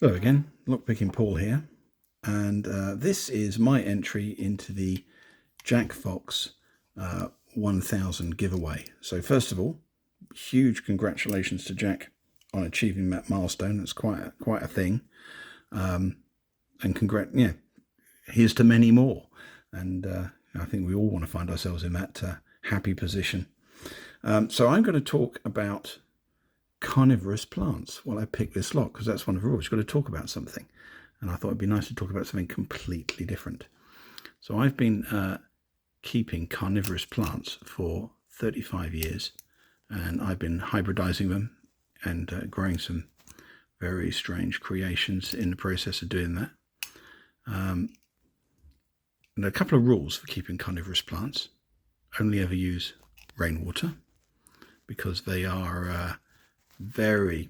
Hello again, Lockpicking Paul here, and this is my entry into the Jack Fox 1000 giveaway. So first of all, huge congratulations to Jack on achieving that milestone. That's quite a thing, and here's to many more. And I think we all want to find ourselves in that happy position. So I'm going to talk about carnivorous plants. Well, I picked this lot because that's one of the rules. You've got to talk about something, and I thought it'd be nice to talk about something completely different. So I've been keeping carnivorous plants for 35 years, and I've been hybridizing them and growing some very strange creations in the process of doing that. And a couple of rules for keeping carnivorous plants: only ever use rainwater, because they are very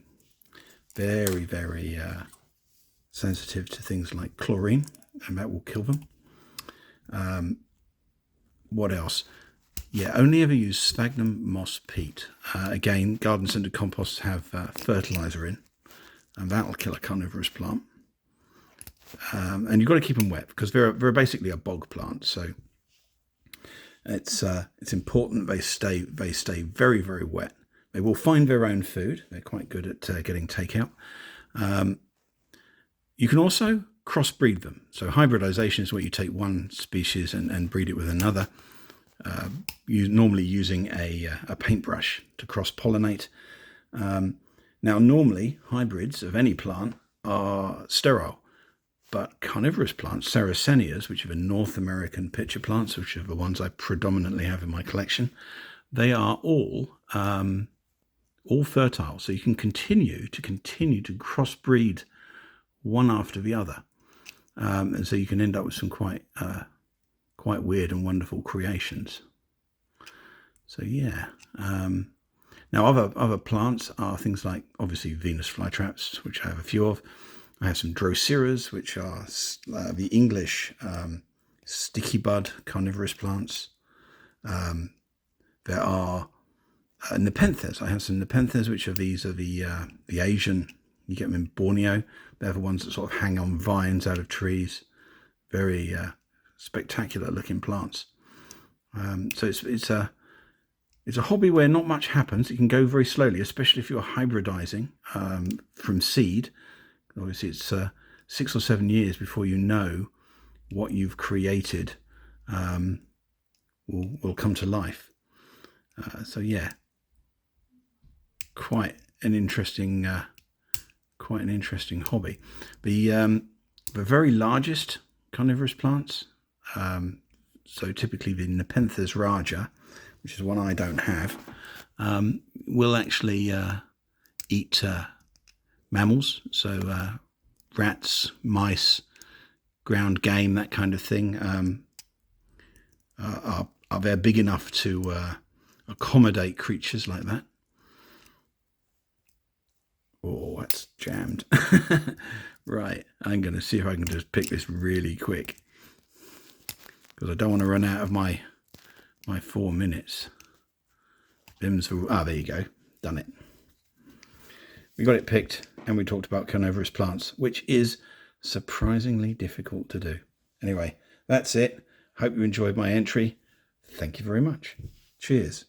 sensitive to things like chlorine, and that will kill them. What else? Yeah, only ever use sphagnum moss peat. Again, garden centre composts have fertilizer in, and that'll kill a carnivorous plant. And you've got to keep them wet because they're basically a bog plant. So it's important they stay very wet. They will find their own food. They're quite good at getting takeout. You can also crossbreed them. So hybridization is where you take one species and breed it with another, normally using a paintbrush to cross-pollinate. Now, normally hybrids of any plant are sterile, but carnivorous plants, Sarracenias, which are the North American pitcher plants, which are the ones I predominantly have in my collection, they are all fertile. So you can continue to crossbreed one after the other, and so you can end up with some quite weird and wonderful creations. So yeah. Now other plants are things like obviously Venus flytraps, which I have a few of. I have some Droceras, which are the English sticky bud carnivorous plants. There are Nepenthes. I have some Nepenthes, which are the Asian. You get them in Borneo. They're the ones that sort of hang on vines out of trees. Very spectacular looking plants. So it's a hobby where not much happens. It can go very slowly, especially if you're hybridizing from seed. Obviously, it's 6 or 7 years before you know what you've created will come to life. So yeah, quite an interesting hobby. The very largest carnivorous plants, so typically the Nepenthes raja, which is one I don't have, will actually eat mammals, so rats, mice, ground game, that kind of thing. Are they big enough to accommodate creatures like that? Oh, that's jammed. Right, I'm going to see if I can just pick this really quick, because I don't want to run out of my 4 minutes. There you go, done it. We got it picked, and we talked about carnivorous plants, which is surprisingly difficult to do. Anyway, that's it. Hope you enjoyed my entry. Thank you very much. Cheers.